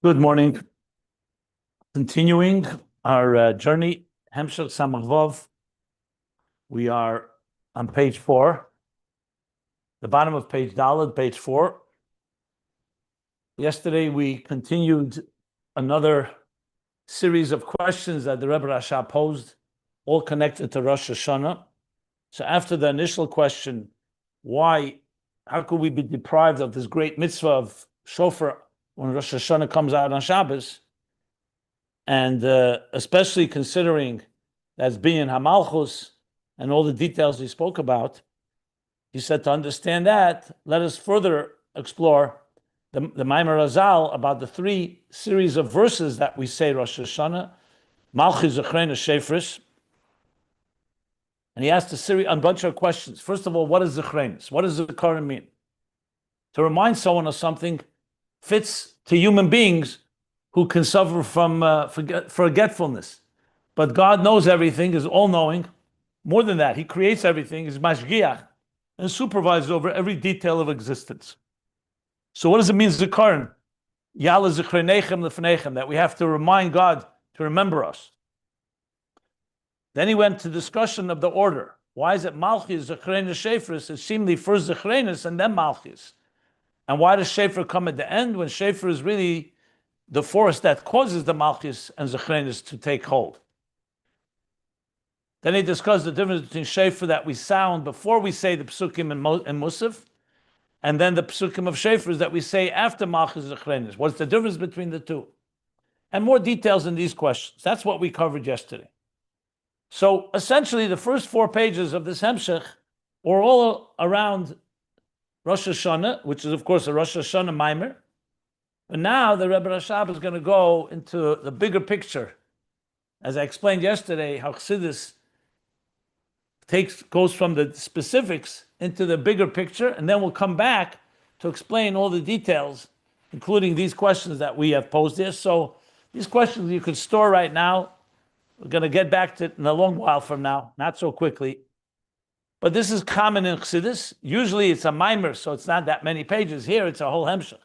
Good morning. Continuing our journey, Hemshech Samach. We are on page 4, the bottom of page Daled, page 4. Yesterday we continued another series of questions that the Rebbe Rasha posed, all connected to Rosh Hashanah. So after the initial question, how could we be deprived of this great mitzvah of shofar when Rosh Hashanah comes out on Shabbos, and especially considering that's being Hamalchus and all the details we spoke about, he said to understand that, let us further explore the Maimer Razal about the 3 series of verses that we say Rosh Hashanah, Malchi Zechrein Shefris. And he asked a bunch of questions. First of all, what is Zechrein? What does Zechrein mean? To remind someone of something fits to human beings who can suffer from forgetfulness. But God knows everything, is all-knowing. More than that, He creates everything, is mashgiach, and supervises over every detail of existence. So what does it mean, zikaron? Yala zichronechem lefnechem, that we have to remind God to remember us. Then he went to discussion of the order. Why is it Malchis, Zechrein Shefris? It's seemingly first Zechreinis and then Malchis. And why does Shofar come at the end when Shofar is really the force that causes the Malchus and Zechrenis to take hold? Then he discussed the difference between Shofar that we sound before we say the Psukim and Musaf, and then the Psukim of Shofars that we say after Malchus and Zechrenis. What's the difference between the two? And more details in these questions. That's what we covered yesterday. So essentially, the first 4 pages of this Hemshech were all around Rosh Hashanah, which is of course a Rosh Hashanah Maimer. But now the Rebbe Rashab is going to go into the bigger picture. As I explained yesterday, how Chassidus goes from the specifics into the bigger picture, and then we'll come back to explain all the details, including these questions that we have posed here. So these questions you could store right now. We're going to get back to it in a long while from now, not so quickly. But this is common in Chassidus. Usually it's a mimer, so it's not that many pages. Here it's a whole hemshech.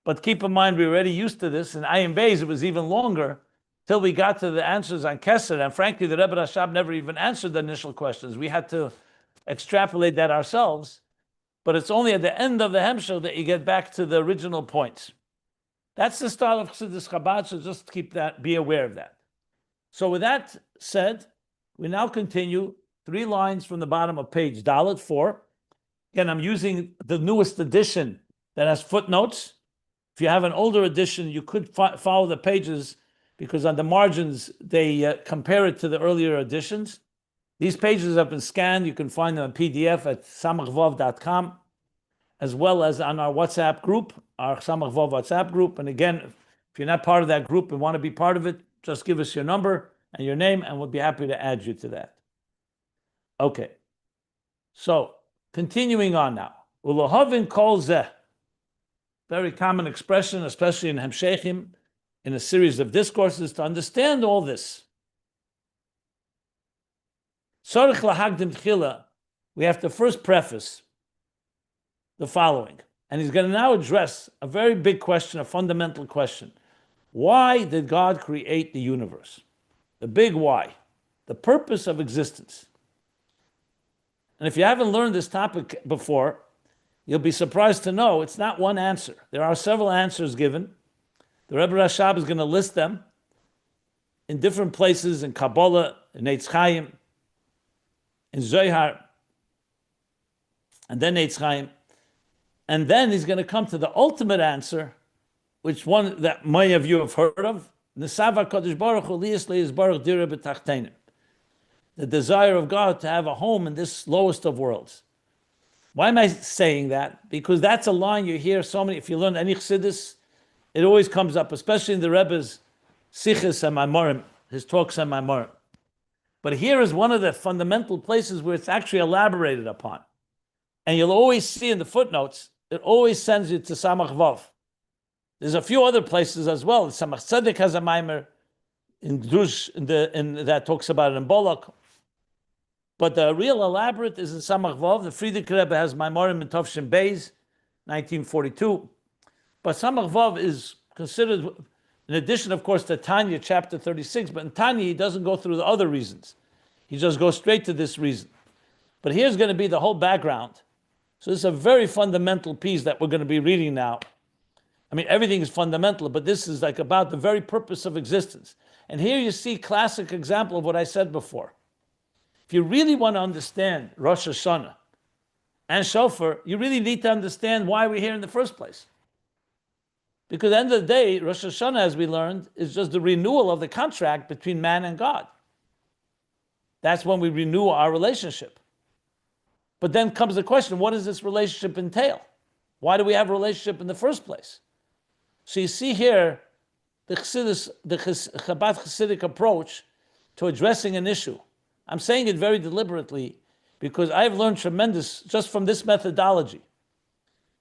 But keep in mind, we're already used to this. In Ayin Beis, it was even longer till we got to the answers on Kesser. And frankly, the Rebbe Rashab never even answered the initial questions. We had to extrapolate that ourselves. But it's only at the end of the hemshech that you get back to the original points. That's the style of Chassidus Chabad, so just be aware of that. So with that said, we now continue 3 lines from the bottom of page Dalet 4. Again, I'm using the newest edition that has footnotes. If you have an older edition, you could follow the pages because on the margins, they compare it to the earlier editions. These pages have been scanned. You can find them in PDF at samachvav.com, as well as on our WhatsApp group, our Samach Vav WhatsApp group. And again, if you're not part of that group and want to be part of it, just give us your number and your name, and we'll be happy to add you to that. Okay, so continuing on now. Ulohavin kol zeh, very common expression, especially in Hemshechim, in a series of discourses, to understand all this. Sorich lahagdim tchila, we have to first preface the following. And he's going to now address a very big question, a fundamental question. Why did God create the universe? The big why. The purpose of existence. And if you haven't learned this topic before, you'll be surprised to know it's not one answer. There are several answers given. The Rebbe Rashab is going to list them in different places, in Kabbalah, in Eitz Chaim, in Zohar, and then Eitz Chaim. And then he's going to come to the ultimate answer, which one that many of you have heard of, Nesav HaKadosh Baruch Hu liyas le'yizbarach Dirah b'Tachtonim. The desire of God to have a home in this lowest of worlds. Why am I saying that? Because that's a line you hear so many. If you learn any Chassidus, it always comes up, especially in the Rebbe's Sichos and Maimarim, his talks and Maimarim. But here is one of the fundamental places where it's actually elaborated upon. And you'll always see in the footnotes, it always sends you to Samach Vav. There's a few other places as well. Samach Tzedek has a Maimer in Drush, that talks about it in Bolak. But the real elaborate is in Samach Vav. The Frierdiker Rebbe has Maimarim in Tovshin Beis, 1942. But Samach Vav is considered In addition, of course, to Tanya, chapter 36, but in Tanya, he doesn't go through the other reasons. He just goes straight to this reason. But here's going to be the whole background. So this is a very fundamental piece that we're going to be reading now. I mean, everything is fundamental, but this is like about the very purpose of existence. And here you see classic example of what I said before. If you really want to understand Rosh Hashanah and Shofar, you really need to understand why we're here in the first place. Because at the end of the day, Rosh Hashanah, as we learned, is just the renewal of the contract between man and God. That's when we renew our relationship. But then comes the question, what does this relationship entail? Why do we have a relationship in the first place? So you see here the Chabad Chassidic approach to addressing an issue. I'm saying it very deliberately because I've learned tremendous just from this methodology.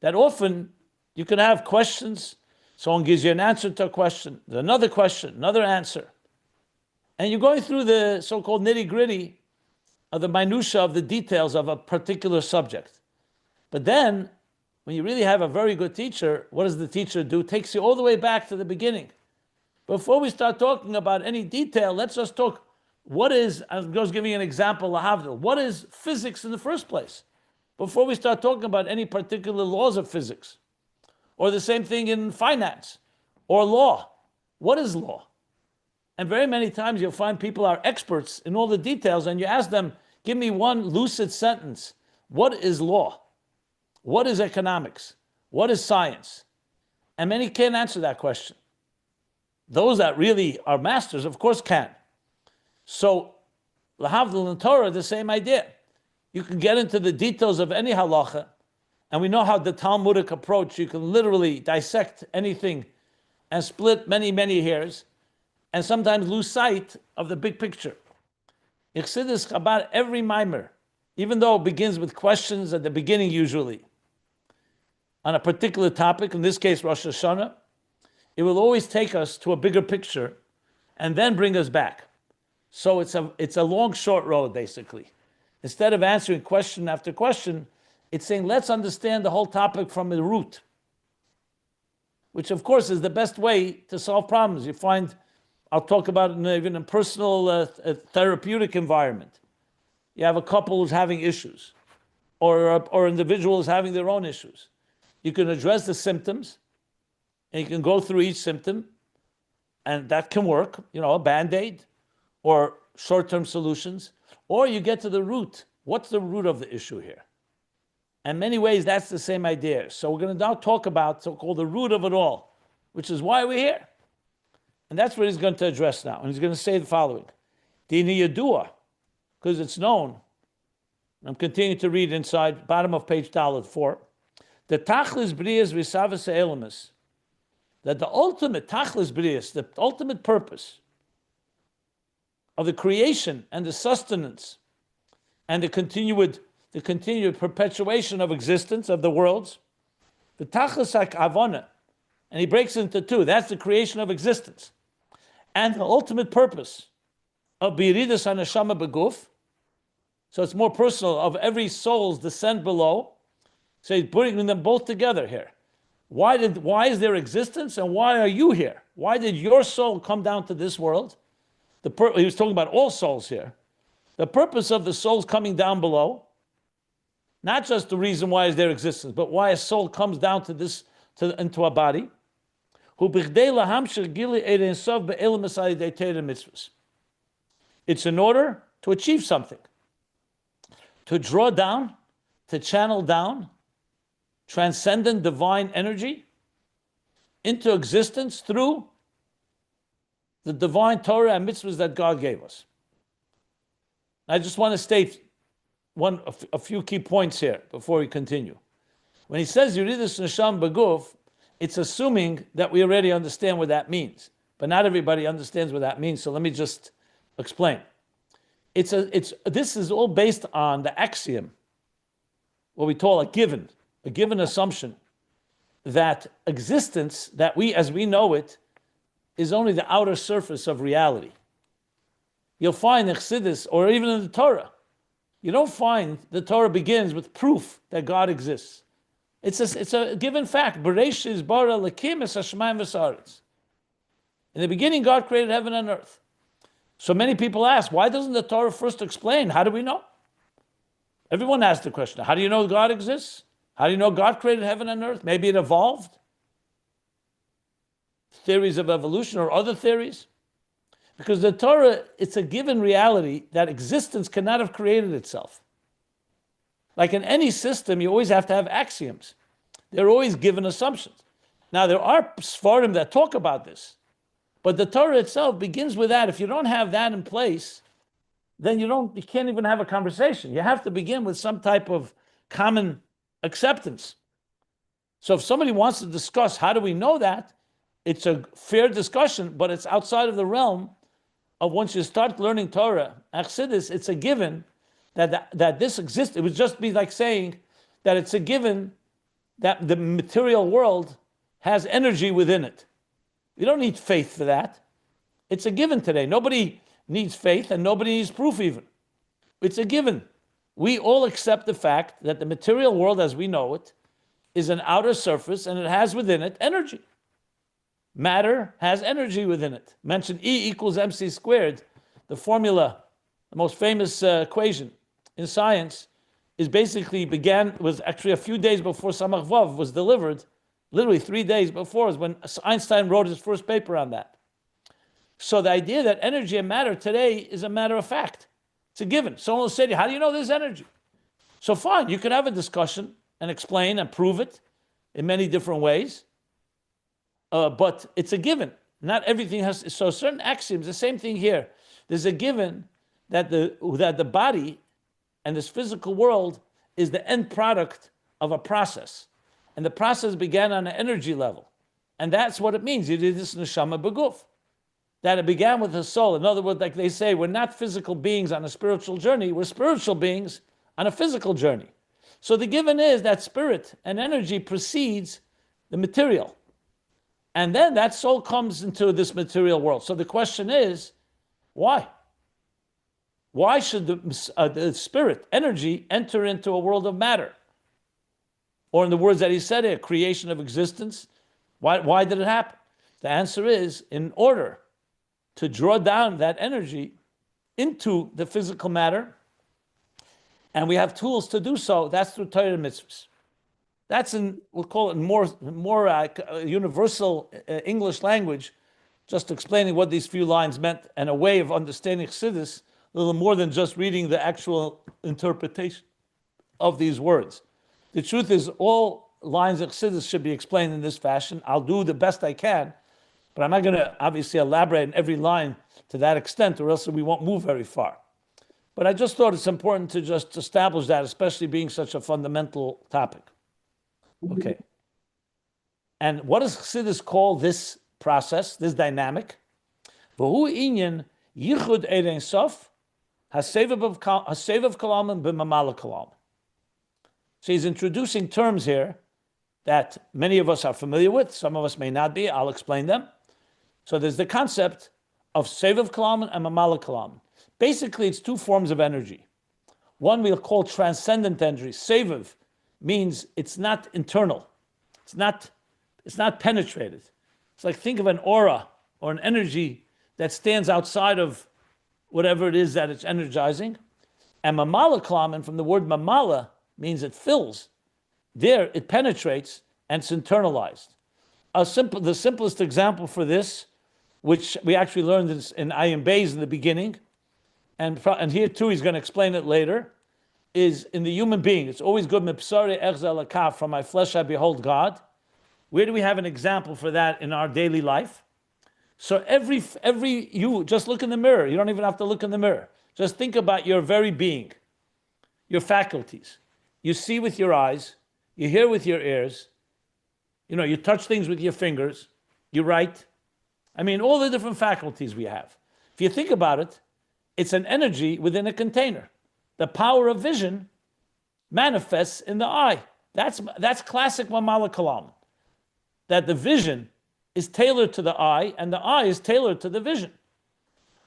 That often you can have questions, someone gives you an answer to a question, another question, another answer. And you're going through the so-called nitty-gritty of the minutiae of the details of a particular subject. But then, when you really have a very good teacher, what does the teacher do? Takes you all the way back to the beginning. Before we start talking about any detail, let's just talk, what is, I'm just giving you an example, lahavdil, what is physics in the first place? Before we start talking about any particular laws of physics, or the same thing in finance, or law. What is law? And very many times you'll find people are experts in all the details, and you ask them, give me one lucid sentence. What is law? What is economics? What is science? And many can't answer that question. Those that really are masters, of course, can. So, lahavdil in Torah, the same idea. You can get into the details of any halacha, and we know how the Talmudic approach, you can literally dissect anything and split many, many hairs, and sometimes lose sight of the big picture. Chassidus Chabad, every mimer, even though it begins with questions at the beginning usually, on a particular topic, in this case Rosh Hashanah, it will always take us to a bigger picture and then bring us back. So it's a long, short road, basically. Instead of answering question after question, it's saying, let's understand the whole topic from the root, which of course is the best way to solve problems. You find, I'll talk about it even in a personal therapeutic environment. You have a couple who's having issues, or individuals having their own issues. You can address the symptoms, and you can go through each symptom, and that can work, a Band-Aid, or short-term solutions, or you get to the root. What's the root of the issue here? In many ways, that's the same idea. So we're going to now talk about so-called the root of it all, which is why we're here. And that's what he's going to address now. And he's going to say the following. Dini Yadua, because it's known. I'm continuing to read inside, bottom of page Dalet 4. The Tachlis Brias Risavas Elamis, that the ultimate Tachlis Brias, the ultimate purpose of the creation and the sustenance and the continued perpetuation of existence of the worlds, the Tachlis HaKavona, and he breaks into two. That's the creation of existence. And the ultimate purpose of Biridas HaNeshama Beguf, so it's more personal, of every soul's descent below. So he's putting them both together here. Why is there existence, and why are you here? Why did your soul come down to this world? He was talking about all souls here. The purpose of the souls coming down below, not just the reason why is there existence, but why a soul comes down to this, into a body. It's in order to achieve something, to draw down, to channel down transcendent divine energy into existence through the divine Torah and Mitzvos that God gave us. I just want to state a few key points here before we continue. When he says Yuridus Nesham Beguf, it's assuming that we already understand what that means. But not everybody understands what that means, so let me just explain. This is all based on the axiom, what we call a given assumption, that existence, that we, as we know it, is only the outer surface of reality. You'll find in Chassidus, or even in the Torah, you don't find the Torah begins with proof that God exists. It's a given fact. Bereshis bara lekim es hashamayim v'saaretz. In the beginning, God created heaven and earth. So many people ask, why doesn't the Torah first explain? How do we know? Everyone asks the question, how do you know God exists? How do you know God created heaven and earth? Maybe it evolved. Theories of evolution or other theories. Because the Torah, it's a given reality that existence cannot have created itself. Like in any system, you always have to have axioms. They're always given assumptions. Now, there are Sfarim that talk about this. But the Torah itself begins with that. If you don't have that in place, then you can't even have a conversation. You have to begin with some type of common acceptance. So if somebody wants to discuss how do we know that, it's a fair discussion, but it's outside of the realm of once you start learning Torah, Achsidis, it's a given that this exists. It would just be like saying that it's a given that the material world has energy within it. You don't need faith for that. It's a given today. Nobody needs faith and nobody needs proof even. It's a given. We all accept the fact that the material world as we know it is an outer surface and it has within it energy. Matter has energy within it. Mention E equals mc squared. The formula, the most famous equation in science, was actually a few days before Samach was delivered. Literally 3 days before is when Einstein wrote his first paper on that. So the idea that energy and matter today is a matter of fact. It's a given. Someone will say to you, how do you know there's energy? So fine, you could have a discussion and explain and prove it in many different ways. But it's a given. Not everything has, so certain axioms, the same thing here. There's a given that the body and this physical world is the end product of a process. And the process began on an energy level. And that's what it means. You did this neshama beguf. That it began with the soul. In other words, like they say, we're not physical beings on a spiritual journey. We're spiritual beings on a physical journey. So the given is that spirit and energy precedes the material. And then that soul comes into this material world. So the question is, why? Why should the spirit, energy, enter into a world of matter? Or in the words that he said here, creation of existence. Why did it happen? The answer is, in order to draw down that energy into the physical matter, and we have tools to do so, that's through Torah and Mitzvos. That's we'll call it more universal English language, just explaining what these few lines meant and a way of understanding Chassidus, a little more than just reading the actual interpretation of these words. The truth is, all lines of Chassidus should be explained in this fashion. I'll do the best I can, but I'm not going to obviously elaborate on every line to that extent, or else we won't move very far. But I just thought it's important to just establish that, especially being such a fundamental topic. Okay. And what does Chassidus call this process, this dynamic? V'hu inyan yichud ein sof hasevav kalam and b'memaleh kalam. So he's introducing terms here that many of us are familiar with, some of us may not be. I'll explain them. So there's the concept of Sovev kalam and Memaleh kalam. Basically, it's two forms of energy. One we'll call transcendent energy. Sovev means it's not internal. It's not penetrated. It's like, think of an aura or an energy that stands outside of whatever it is that it's energizing. And Memaleh kalam, and from the word Memaleh, means it fills. There, it penetrates and it's internalized. The simplest example for this, which we actually learned in Ayin Beis in the beginning, and here too he's going to explain it later, is in the human being. It's always good, from my flesh I behold God. Where do we have an example for that in our daily life? So you just look in the mirror. You don't even have to look in the mirror. Just think about your very being, your faculties. You see with your eyes, you hear with your ears, you touch things with your fingers, you write. I mean, all the different faculties we have. If you think about it, it's an energy within a container. The power of vision manifests in the eye. That's classic Memaleh kalam. That the vision is tailored to the eye, and the eye is tailored to the vision.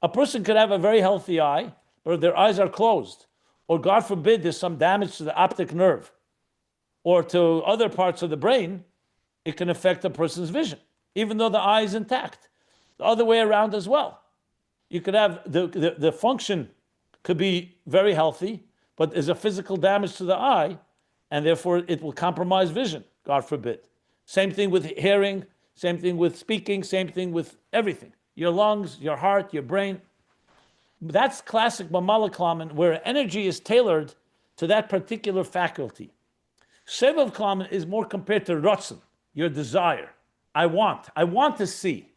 A person could have a very healthy eye, but if their eyes are closed, or God forbid there's some damage to the optic nerve, or to other parts of the brain, it can affect a person's vision, even though the eye is intact. The other way around as well. You could have the function could be very healthy, but there's a physical damage to the eye, and therefore it will compromise vision, God forbid. Same thing with hearing, same thing with speaking, same thing with everything. Your lungs, your heart, your brain. That's classic Memaleh Klamen, where energy is tailored to that particular faculty. Sovev Klamen is more compared to Ratzon, your desire. I want to see,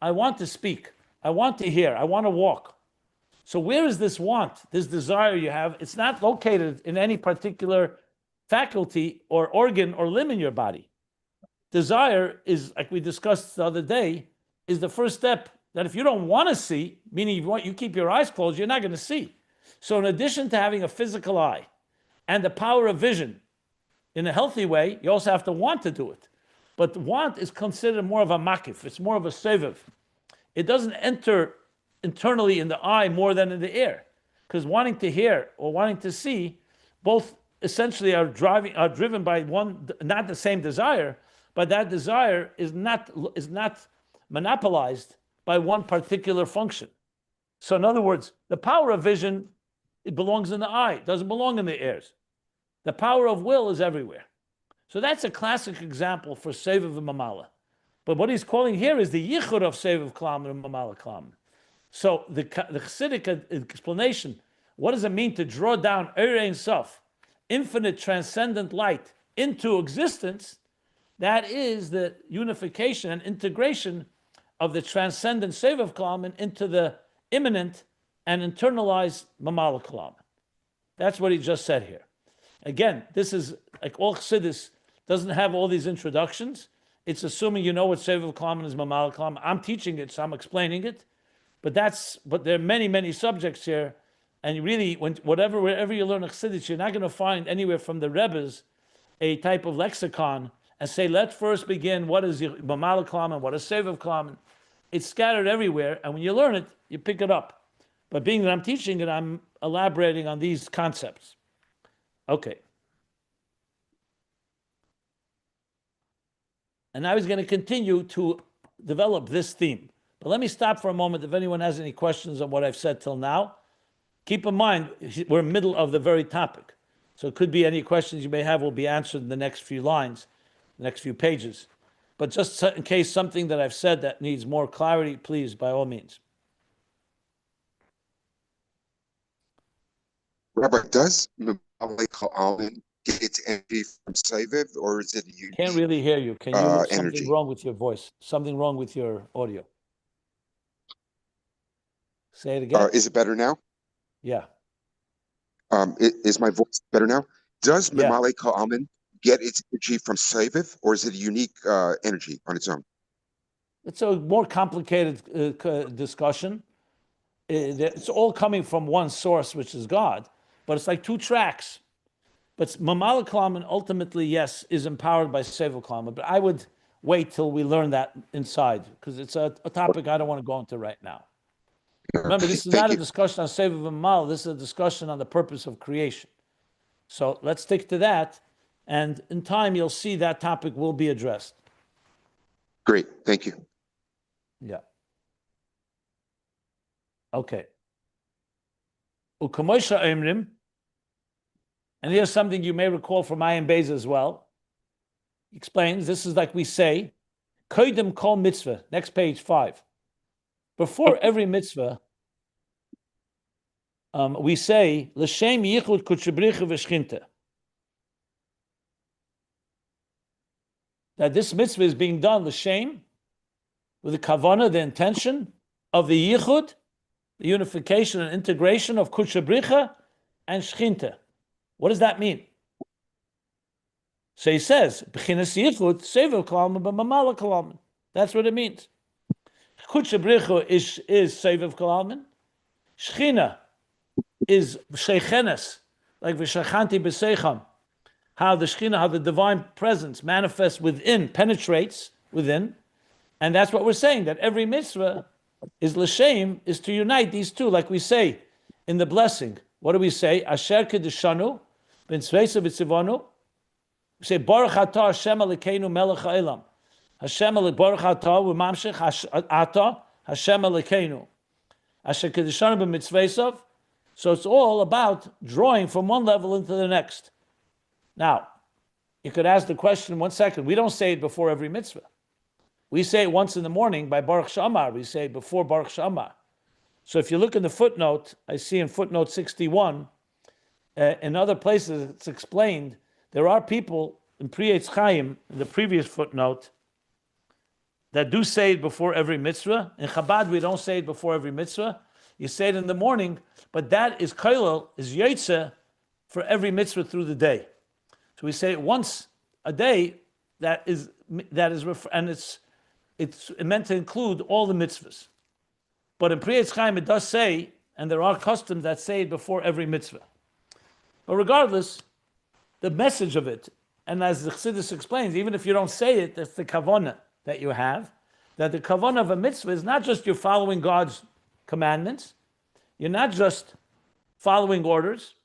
I want to speak, I want to hear, I want to walk. So where is this want, this desire you have? It's not located in any particular faculty or organ or limb in your body. Desire is, like we discussed the other day, is the first step that if you don't want to see, meaning you keep your eyes closed, you're not going to see. So in addition to having a physical eye and the power of vision in a healthy way, you also have to want to do it. But want is considered more of a makif. It's more of a sovev. It doesn't enter internally in the eye more than in the ear. Because wanting to hear or wanting to see, both essentially are driven by one, not the same desire, but that desire is not monopolized by one particular function. So in other words, the power of vision, it belongs in the eye. It doesn't belong in the ears. The power of will is everywhere. So that's a classic example for Sovev and Memaleh. But what he's calling here is the yichud of Sovev Klamen and Memaleh Klamen. So the Chassidic explanation, what does it mean to draw down Ein Sof, infinite transcendent light, into existence? That is the unification and integration of the transcendent Sovev Klamen into the immanent and internalized Memaleh Klamen. That's what he just said here. Again, this is like all Chassidus doesn't have all these introductions. It's assuming you know what Sovev Klamen is, Memaleh Klamen. I'm teaching it, so I'm explaining it. But there are many, many subjects here, and you really, wherever you learn Chassidus, you're not going to find anywhere from the Rebbes a type of lexicon and say, let's first begin, what is Memaleh Klamen, what is Sovev Klamen? It's scattered everywhere, and when you learn it, you pick it up. But being that I'm teaching it, I'm elaborating on these concepts. Okay. And now he's going to continue to develop this theme. But let me stop for a moment if anyone has any questions on what I've said till now. Keep in mind, we're in the middle of the very topic. So it could be any questions you may have will be answered in the next few lines, the next few pages. But just in case something that I've said that needs more clarity, please, by all means. Rabbi, does Memaleh get its energy from Sovev, or is it a unique Can't really hear you. Can you energy? something wrong with your voice? Something wrong with your audio? Say it again. Is it better now? Yeah. Is my voice better now? Does Memaleh get its energy from Sovev, or is it a unique energy on its own? It's a more complicated discussion. It's all coming from one source, which is God, but it's like two tracks. But Memaleh Klamen ultimately, yes, is empowered by Sovev Klamen, but I would wait till we learn that inside, because it's a topic I don't want to go into right now. Remember, this is not a discussion on Sovev and Memaleh, this is a discussion on the purpose of creation. So let's stick to that, and in time you'll see that topic will be addressed. Great, thank you. Yeah. Okay. U'kamoisha Omrim, and here's something you may recall from Ayin Beis as well. He explains, this is like we say, Koidim kol mitzvah, next page 5. Before every mitzvah, we say, L'shem yichud kutshebricha v'shchinta. That this mitzvah is being done, L'shem, with the kavanah, the intention of the yichud, the unification and integration of kutshebricha and shchinta. What does that mean? So he says, B'chinas yichud, Sovev Klamen, Memaleh Klamen. That's what it means. Kutshebricha is Sovev Klamen. Shchina is Shechenes, like V'shachanti B'seicham. How the Shechina, how the divine presence manifests within, penetrates within. And that's what we're saying, that every mitzvah is l'shem, is to unite these two, like we say in the blessing. What do we say? Asher kedeshanu, ben tzveisa b'tzivanu. We say, Baruch atah Hashem Elokeinu melech ha'olam. Hashem Baruch atah, we mamshech atah, Hashem Elokeinu, Asher Kedishanu b'mitzvosov. So it's all about drawing from one level into the next. Now, you could ask the question, 1 second, we don't say it before every mitzvah. We say it once in the morning by Baruch Shamar. We say it before Baruch Shamar. So if you look in the footnote, I see in footnote 61, in other places it's explained, there are people in pre-Tzimtzum, in the previous footnote, that do say it before every mitzvah. In Chabad, we don't say it before every mitzvah. You say it in the morning, but that is kailel, is yotze for every mitzvah through the day. So we say it once a day. And it's meant to include all the mitzvahs. But in pre-Tzimtzum it does say, and there are customs that say it before every mitzvah. But regardless, the message of it, and as the Chassidus explains, even if you don't say it, that's the kavanah that you have, that the kavanah of a mitzvah is not just you're following God's commandments, you're not just following orders,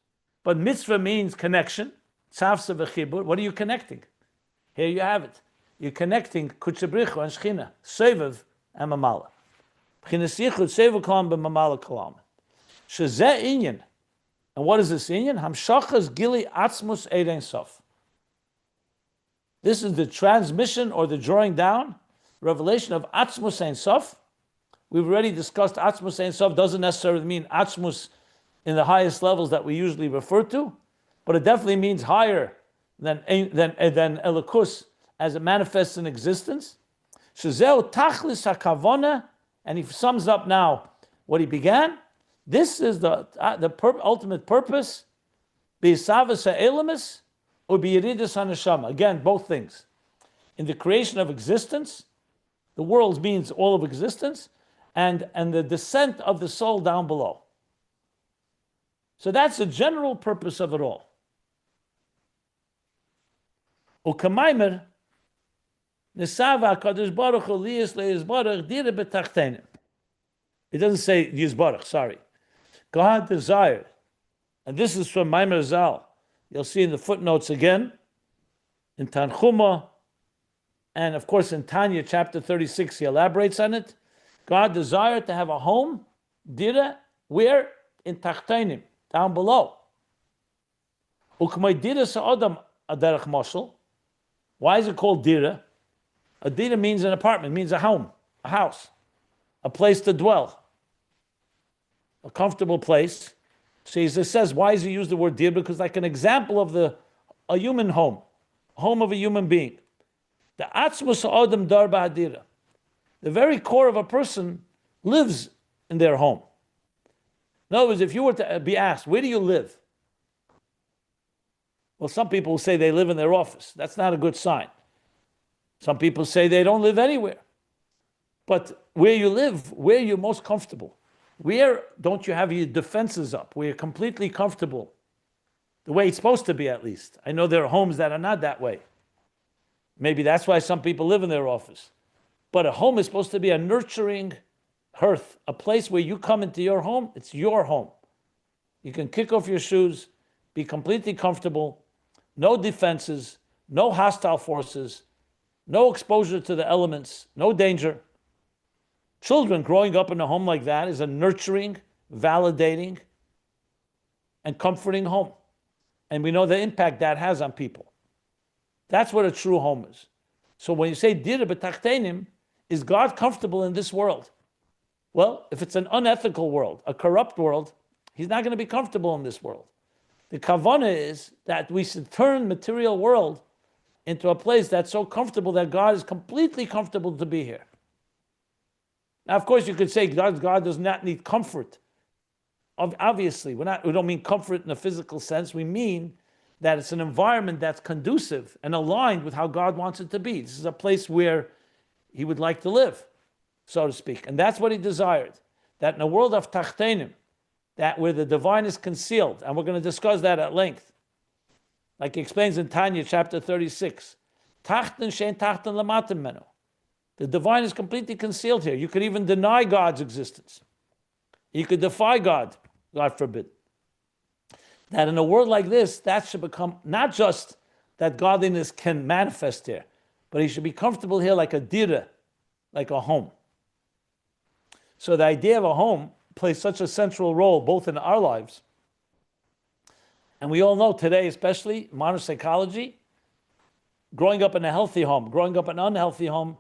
but mitzvah means connection. Tzavsa v'chibur. What are you connecting? Here you have it. You're connecting Kutchabrichu and Shechina, Sovev and Memaleh. B'chinas yichud Sovev kalam b'Memaleh kalam. Shezeh inyan. And what is this inyan? Hamshachas gili Atzmus Ein Sof. This is the transmission or the drawing down, revelation of Atzmus Ein Sof. We've already discussed Atzmus Ein Sof doesn't necessarily mean Atzmus in the highest levels that we usually refer to, but it definitely means higher than Elokus as it manifests in existence. Shezeu tachlis hakavona, and he sums up now what he began. This is the ultimate purpose. B'yisavas ha'elamis or b'yiridus haneshama. Again, both things. In the creation of existence, the world means all of existence, and the descent of the soul down below. So that's the general purpose of it all. U'kamaimer nesava kadosh baruch hu liyis le'yizbarach Dirah B'Tachtonim. It doesn't say Yizbarach, sorry. God desired, and this is from Maimer Zal. You'll see in the footnotes again, in Tanchuma, and of course in Tanya chapter 36, he elaborates on it. God desired to have a home, Dirah, where? In Tachtonim, down below. Ukmay Dirah sa'adam aderech moshel. Why is it called Dirah? A Dirah means an apartment, means a home, a house, a place to dwell, a comfortable place. So he says, why does he use the word Dirah? Because like an example of a human home of a human being. The Atzmus Adam Darba Dirah. The very core of a person lives in their home. In other words, if you were to be asked, where do you live? Well, some people will say they live in their office. That's not a good sign. Some people say they don't live anywhere. But where you live, where you're most comfortable, where don't you have your defenses up, where you're completely comfortable, the way it's supposed to be at least. I know there are homes that are not that way. Maybe that's why some people live in their office. But a home is supposed to be a nurturing hearth, a place where you come into your home, it's your home. You can kick off your shoes, be completely comfortable, no defenses, no hostile forces, no exposure to the elements, no danger. Children growing up in a home like that is a nurturing, validating, and comforting home. And we know the impact that has on people. That's what a true home is. So when you say Dirah B'Tachtonim, is God comfortable in this world? Well, if it's an unethical world, a corrupt world, he's not going to be comfortable in this world. The kavanah is that we should turn material world into a place that's so comfortable that God is completely comfortable to be here. Now, of course, you could say God does not need comfort. Obviously, we don't mean comfort in a physical sense. We mean that it's an environment that's conducive and aligned with how God wants it to be. This is a place where he would like to live, so to speak. And that's what he desired. That in a world of Tachtonim, that where the divine is concealed, and we're going to discuss that at length. Like he explains in Tanya chapter 36, Tachten shein tachten lamatim menu. The divine is completely concealed here. You could even deny God's existence. You could defy God, God forbid. That in a world like this, that should become not just that godliness can manifest there, but he should be comfortable here like a dirah, like a home. So the idea of a home plays such a central role both in our lives, and we all know today, especially modern psychology, growing up in a healthy home, growing up in an unhealthy home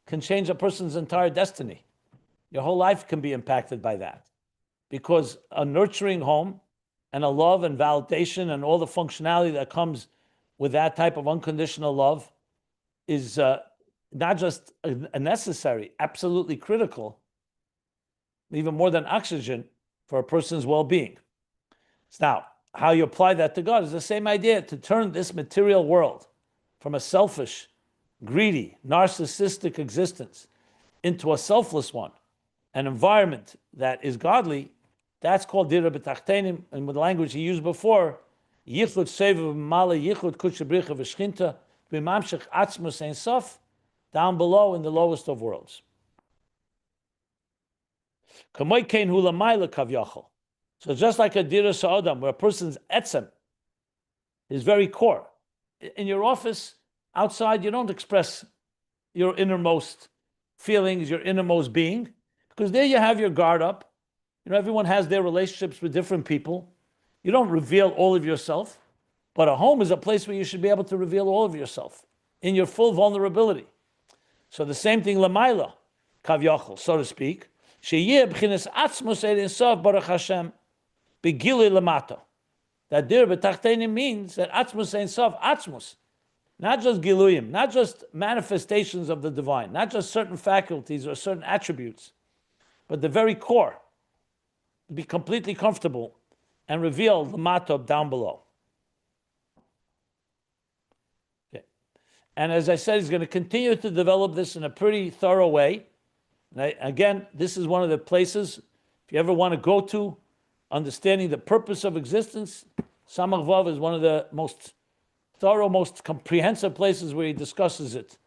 can change a person's entire destiny. Your whole life can be impacted by that, because a nurturing home and a love and validation and all the functionality that comes with that type of unconditional love is not just a necessary, absolutely critical, even more than oxygen for a person's well-being. Now, how you apply that to God is the same idea, to turn this material world from a selfish, greedy, narcissistic existence into a selfless one, an environment that is godly. That's called Dirah B'Tachtonim, and with the language he used before, Yichud Sovev Memaleh, Yichud Kudsha Bricha V'Shchinta, B'Mamshech Atzmus B'Tachtonim, down below in the lowest of worlds. Kamoy Kein Hu Lamayla Kavyachol. So just like a Dirah Sa'odam, where a person's etzem, his very core. In your office, outside, you don't express your innermost feelings, your innermost being, because there you have your guard up. You know, everyone has their relationships with different people. You don't reveal all of yourself, but a home is a place where you should be able to reveal all of yourself in your full vulnerability. So the same thing, Lamaila, Kavyachol, so to speak. Sheyeh b'chinas Atzmus B'Tachtonim Baruch Hashem Begili Lamata. That Dirah B'Tachtonim means that Atzmus Atzmus, not just Giluyim, not just manifestations of the divine, not just certain faculties or certain attributes, but the very core. Be completely comfortable and reveal the matab down below. Okay. And as I said, he's going to continue to develop this in a pretty thorough way. And again, this is one of the places, if you ever want to go to, understanding the purpose of existence, Samach Vav is one of the most thorough, most comprehensive places where he discusses it.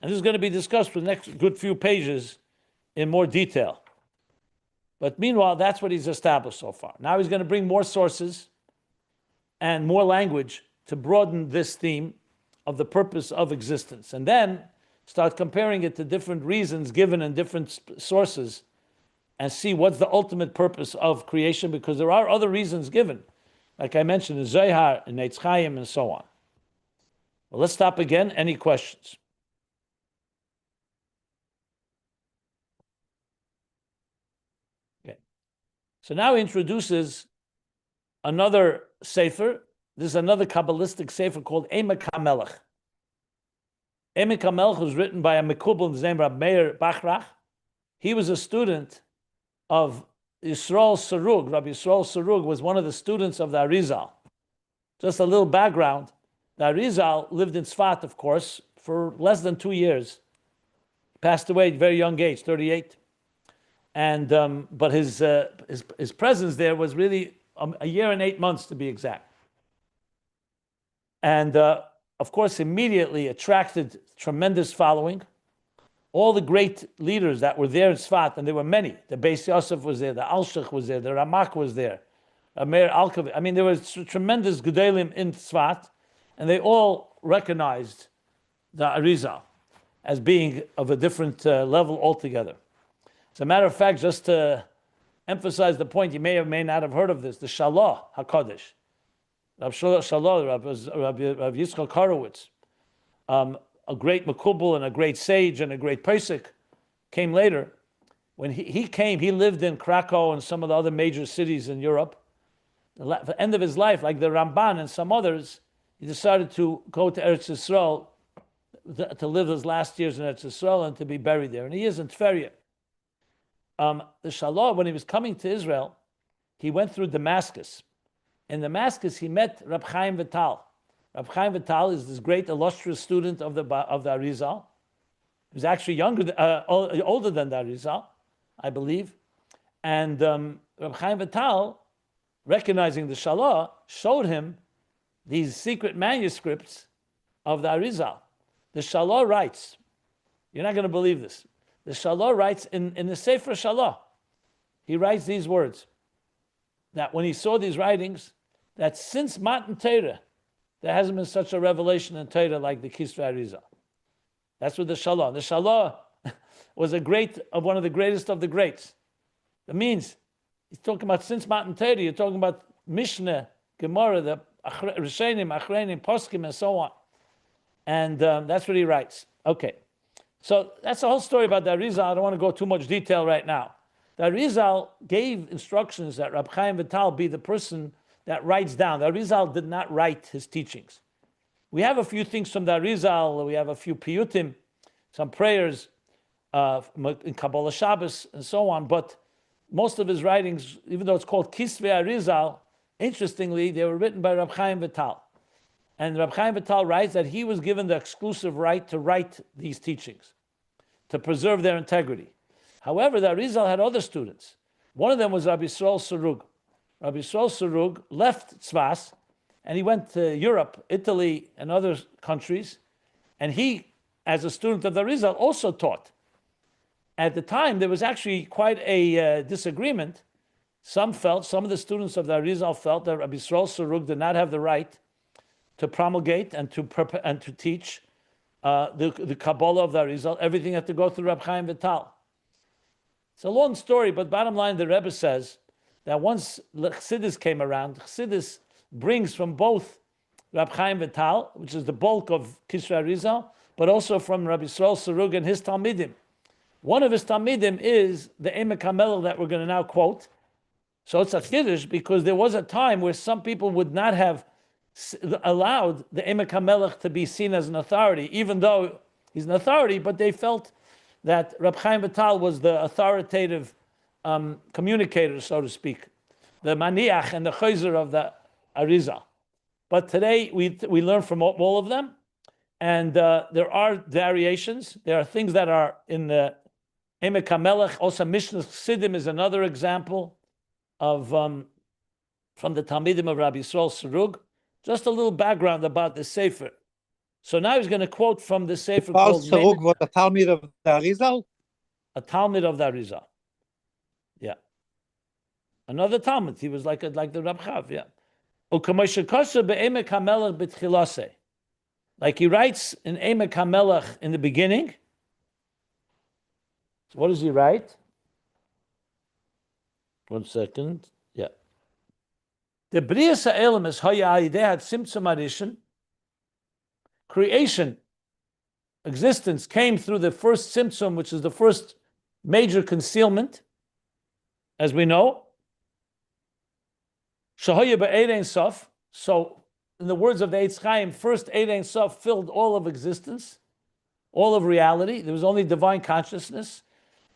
And this is going to be discussed for the next good few pages in more detail. But meanwhile, that's what he's established so far. Now he's going to bring more sources and more language to broaden this theme of the purpose of existence. And then start comparing it to different reasons given in different sources and see what's the ultimate purpose of creation, because there are other reasons given, like I mentioned in Zohar, in Eitz Chaim, and so on. Well, let's stop again. Any questions? So now he introduces another sefer. This is another Kabbalistic sefer called Emek HaMelech. Emek HaMelech was written by a Mekubal named Rabbi Meir Bachrach. He was a student of Yisrael Sarug. Rabbi Yisrael Sarug was one of the students of the Arizal. Just a little background. The Arizal lived in Tzfat, of course, for less than 2 years. Passed away at a very young age, 38. And but his presence there was really a year and 8 months, to be exact. And of course, immediately attracted tremendous following. All the great leaders that were there in Tzfat, and there were many. The Beis Yosef was there, the Alshich was there, the Ramach was there, Meir Alkavi. I mean, there was tremendous Gedolim in Tzfat, and they all recognized the Arizal as being of a different level altogether. As a matter of fact, just to emphasize the point, you may or may not have heard of this, the Shalah HaKadosh, Rav Shalah, Rav Yitzchak Horowitz, a great Mekubal and a great sage and a great Pesach, came later. When he came, he lived in Krakow and some of the other major cities in Europe. At the end of his life, like the Ramban and some others, he decided to go to Eretz Yisrael, to live his last years in Eretz Yisrael and to be buried there. And he is in Tveria. The Shalah, when he was coming to Israel, he went through Damascus. In Damascus, he met Rab Chaim Vital. Rab Chaim Vital is this great illustrious student of the Arizal. He was actually older than the Arizal, I believe. And Rab Chaim Vital, recognizing the Shalah, showed him these secret manuscripts of the Arizal. The Shalah writes, you're not going to believe this. The Shalah writes in the Sefer Shalah, he writes these words, that when he saw these writings, that since Matan Torah, there hasn't been such a revelation in Torah like the Kisvei Arizal. That's what the Shalah. The Shalah was one of the greatest of the greats. That means he's talking about since Matan Torah. You're talking about Mishnah, Gemara, the Rishonim, Achreinim, Poskim, and so on. And that's what he writes. Okay. So that's the whole story about the Arizal. I don't want to go too much detail right now. The Arizal gave instructions that Rab Chaim Vital be the person that writes down. The Arizal did not write his teachings. We have a few things from the Arizal. We have a few piyutim, some prayers in Kabbalah Shabbos and so on. But most of his writings, even though it's called Kisvei Arizal, interestingly, they were written by Rab Chaim Vital. And Rab Chaim Vital writes that he was given the exclusive right to write these teachings, to preserve their integrity. However, the Arizal had other students. One of them was Rabbi Yisrael Sarug. Rabbi Yisrael Sarug left Tzvas, and he went to Europe, Italy, and other countries. And he, as a student of the Arizal, also taught. At the time, there was actually quite a disagreement. Some of the students of the Arizal felt that Rabbi Yisrael Sarug did not have the right to promulgate and to teach the Kabbalah of the Arizal. Everything had to go through Rab Chaim Vital. It's a long story, but bottom line, the Rebbe says that once Chassidus came around, Chassidus brings from both Rab Chaim Vital, which is the bulk of Kisvei Arizal, but also from Rabbi Yisrael Sarug and his Talmidim. One of his Talmidim is the Emek HaMelech that we're going to now quote. So it's a chiddush because there was a time where some people would not have allowed the Emek HaMelech to be seen as an authority, even though he's an authority, but they felt that Rab Chaim Vital was the authoritative communicator, so to speak, the maniach and the chayzer of the Arizal. But today we learn from all of them, and there are variations. There are things that are in the Emek HaMelech. Also, Mishnah Chassidim is another example of from the Talmidim of Rabbi Yisrael Sarug. Just a little background about the Sefer. So now he's going to quote from the Sefer called Sarug was a Talmid of the Arizal? A Talmid of the Arizal. Yeah. Another Talmid. He was like the Rab Chav, yeah. Like he writes in Emek HaMelech in the beginning. So what does he write? 1 second. Yeah. The Brias HaElam is Haya Ideh Tzimtzum Arishan. Creation, existence came through the first Tzimtzum, which is the first major concealment, as we know. Shahaya B'Eid Sof. So, in the words of the Eitz Chaim, first Eid Sof filled all of existence, all of reality. There was only divine consciousness.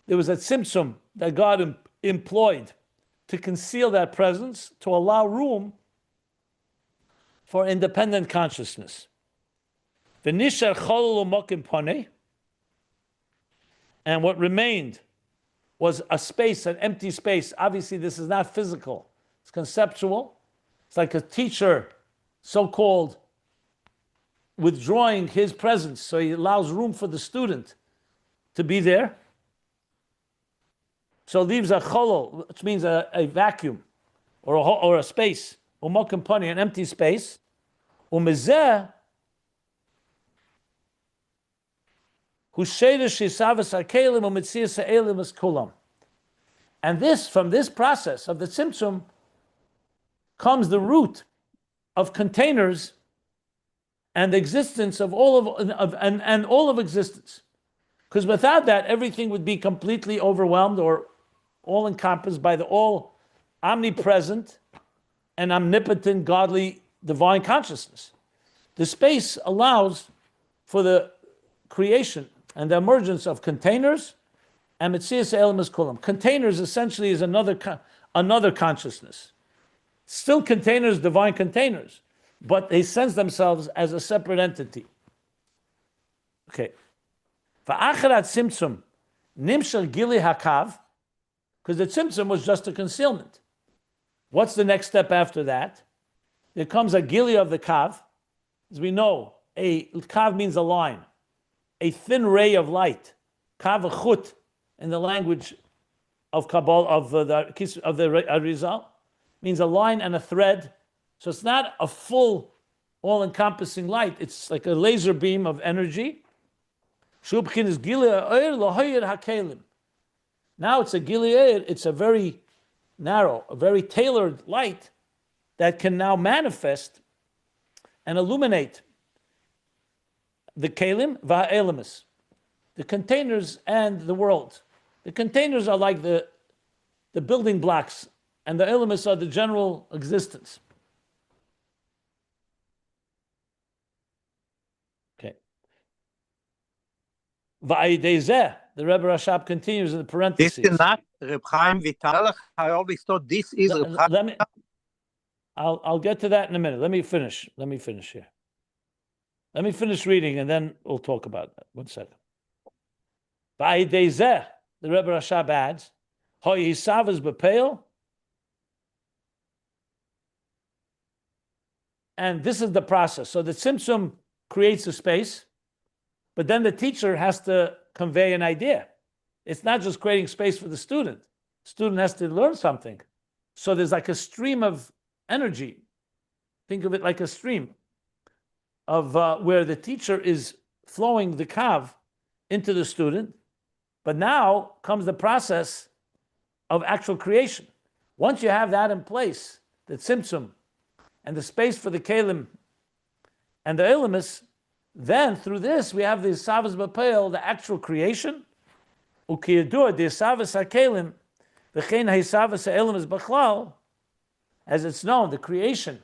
There was a Tzimtzum that God employed to conceal that presence, to allow room for independent consciousness. And what remained was a space, an empty space. Obviously, this is not physical. It's conceptual. It's like a teacher, so-called, withdrawing his presence, so he allows room for the student to be there. So leaves a cholol, which means a vacuum, or a space, an empty space. Umezeh, and from this process of the Tzimtzum comes the root of containers and the existence of all of existence. Because without that, everything would be completely overwhelmed or all encompassed by the all omnipresent and omnipotent godly divine consciousness. The space allows for the creation and the emergence of containers and Metzias Elemis Kulam. Containers essentially is another consciousness. Still containers, divine containers, but they sense themselves as a separate entity. Okay. Va'acharat Tzimtzum nimshal gili hakav, because the Tzimtzum was just a concealment. What's the next step after that? There comes a gili of the kav. As we know, a kav means a line, a thin ray of light. Kav chut in the language of Kabbalah of the Arizal means a line and a thread. So it's not a full, all-encompassing light. It's like a laser beam of energy. Now it's a Gilead, it's a very narrow, a very tailored light that can now manifest and illuminate the Kalim va'elemis, the containers and the world. The containers are like the building blocks, and the elemis are the general existence. Okay. Va'idezeh, the Rebbe Rashab continues in the parentheses. This is not Reb Chaim Vital. I always thought this is Reb Chaim. I'll get to that in a minute. Let me finish here. Let me finish reading and then we'll talk about that. 1 second. Va'idezeh, the Rebbe Rashab adds, Ho'yisav b'peil, and this is the process. So the Tzimtzum creates a space, but then the teacher has to convey an idea. It's not just creating space for the student. The student has to learn something. So there's like a stream of energy. Think of it like a stream of where the teacher is flowing the kav into the student. But now comes the process of actual creation. Once you have that in place, the tzimtzum, and the space for the kalim and the elemis, then through this we have the Sovev b'peil, the actual creation. Ukiyadua the Sovev hakalim, v'chein ha'Sovev ha'elemis b'chlal, as it's known, the creation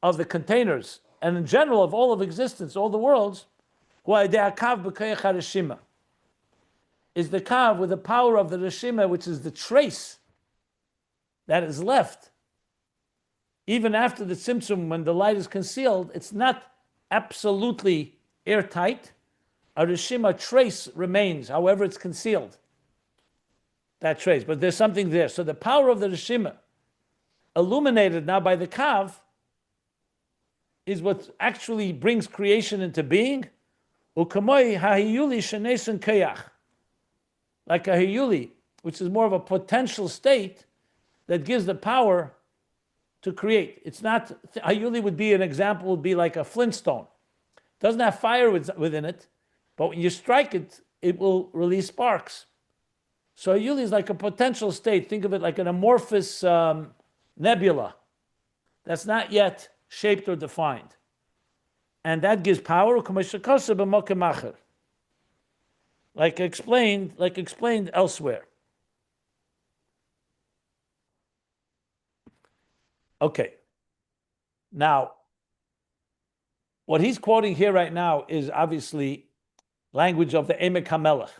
of the containers and in general of all of existence, all the worlds, is the kav with the power of the reshima, which is the trace that is left. Even after the tzimtzum, when the light is concealed, it's not absolutely airtight. A reshima trace remains, however it's concealed. That trace, but there's something there. So the power of the reshima, illuminated now by the kav, is what actually brings creation into being. Ukamoi ha'hiyuli shenesun kayach, like a hiyuli, which is more of a potential state that gives the power to create. It's not, hiyuli would be an example, would be like a flintstone. It doesn't have fire within it, but when you strike it, it will release sparks. So hiyuli is like a potential state. Think of it like an amorphous nebula that's not yet shaped or defined. And that gives power, like explained elsewhere. Okay. Now, what he's quoting here right now is obviously language of the Emek HaMelech.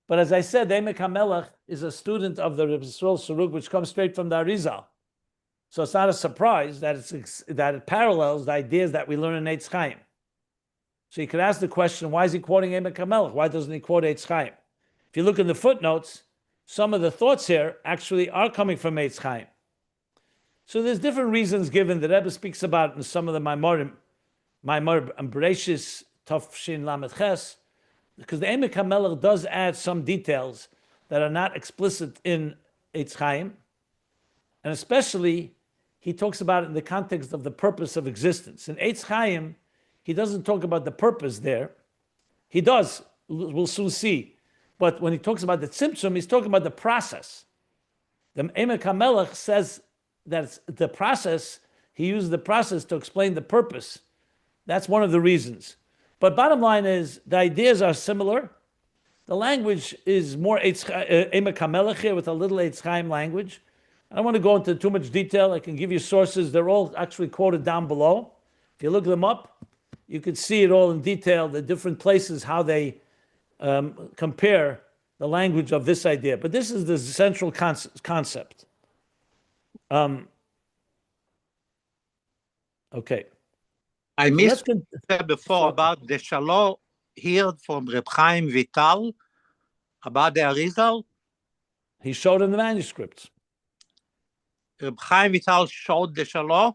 But as I said, the Emek HaMelech is a student of the Reb Yisrael Sarug, which comes straight from the Arizal. So it's not a surprise that it parallels the ideas that we learn in Eitz Chaim. So you could ask the question, why is he quoting Emek HaMelech? Why doesn't he quote Eitz Chaim? If you look in the footnotes, some of the thoughts here actually are coming from Eitz Chaim. So there's different reasons given. The Rebbe speaks about in some of the Maimor Bereshis, Tafshin Lamed Ches, because the Emek HaMelech does add some details that are not explicit in Eitz Chaim, and especially he talks about it in the context of the purpose of existence. In Eitz Chaim, he doesn't talk about the purpose there. He does, we'll soon see. But when he talks about the tzimtzum, he's talking about the process. The Emek HaMelech says that it's the process, he uses the process to explain the purpose. That's one of the reasons. But bottom line is, the ideas are similar. The language is more Emek HaMelech here with a little Eitz Chaim language. I don't want to go into too much detail. I can give you sources. They're all actually quoted down below. If you look them up, you can see it all in detail, the different places, how they compare the language of this idea. But this is the central concept. Okay. I missed before about the Shalom heard from Reb Chaim Vital about the Arizal. He showed in the manuscripts. Reb Chaim Vital showed the Shalom?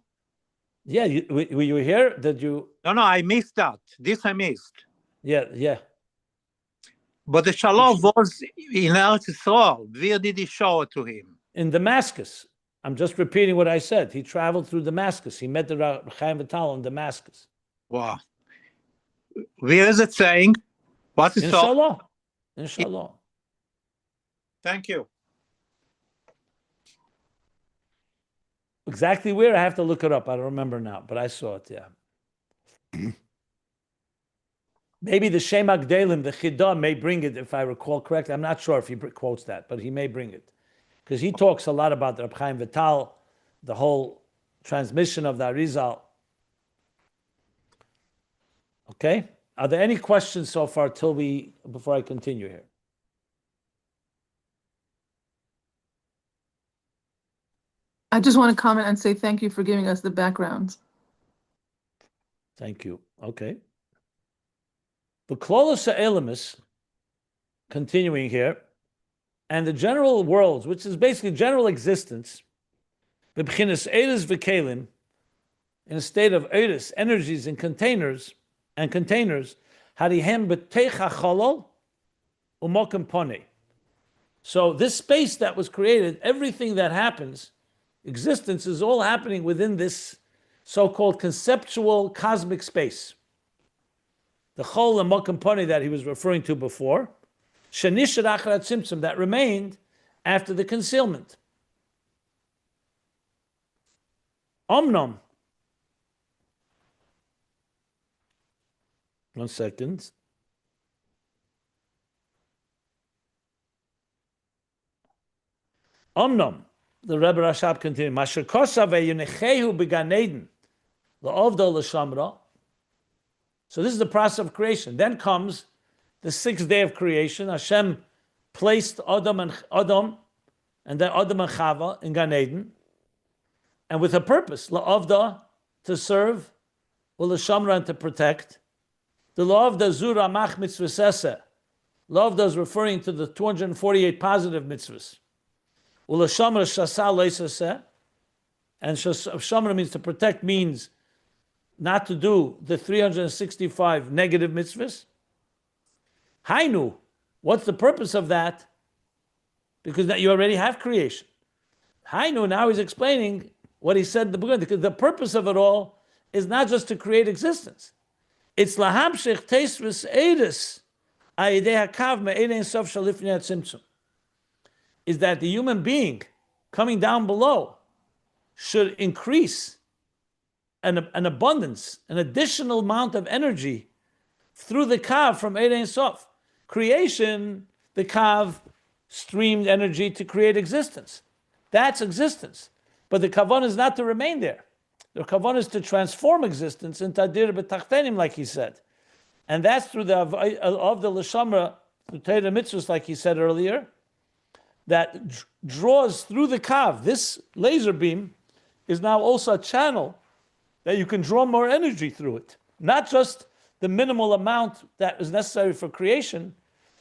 Yeah, were you here? Did you? No, I missed that. This I missed. Yeah. But the Shalom was in Eretz Yisrael. Where did he show it to him? In Damascus. I'm just repeating what I said. He traveled through Damascus. He met the Reb Chaim Vital in Damascus. Wow. Where is it saying? What is Inshallah. Inshallah. Thank you. Exactly where? I have to look it up. I don't remember now, but I saw it, yeah. Maybe the Shem Agdelim, the Chidah, may bring it, if I recall correctly. I'm not sure if he quotes that, but he may bring it. Because he talks a lot about the Reb Chaim Vital, the whole transmission of the Arizal. Okay? Are there any questions so far before I continue here? I just want to comment and say thank you for giving us the background. Thank you. Okay. The Klolos Elemis, continuing here, and the general worlds, which is basically general existence, B'Bchinas Eres V'Kelim, in a state of Eres, energies and containers, Harihem B'Teich HaCholol Umokim Poneh. So this space that was created, everything that happens, existence is all happening within this so-called conceptual cosmic space. The Chol and Mokim Poneh that he was referring to before, Shenishad Achar Tzimtzum, that remained after the concealment. Omnom. One second. Omnom. The Rebbe Rashab continued, Masher Kosav Yunechehu B'Gan Eden, L'Ovdo L'Shamra. So this is the process of creation. Then comes the sixth day of creation. Hashem placed Adam and then Adam and Chava in Gan Eden, and with a purpose, L'Ovda, to serve, L'Shamra, and to protect. The L'Ovda Zura Mach Mitzvah. L'Ovda is referring to the 248 positive mitzvahs. U'Lashamra Shasa Leisaseh, and Shamra means to protect, means not to do the 365 negative mitzvahs. Hainu, what's the purpose of that? Because that you already have creation. Hainu, now he's explaining what he said in the beginning, because the purpose of it all is not just to create existence. It's lahamshich teisvis edis ayidei hakav me'edein sof shalifnei tzimtzum. Is that the human being coming down below should increase an abundance, an additional amount of energy through the Kav from Eid Ein Sof. Creation, the Kav streamed energy to create existence. That's existence. But the Kavan is not to remain there. The Kavan is to transform existence into Dirah B'Tachtonim, like he said. And that's through the of the L'Shamra, the Torah and Mitzvos, like he said earlier, that draws through the Kav. This laser beam is now also a channel that you can draw more energy through it. Not just the minimal amount that is necessary for creation,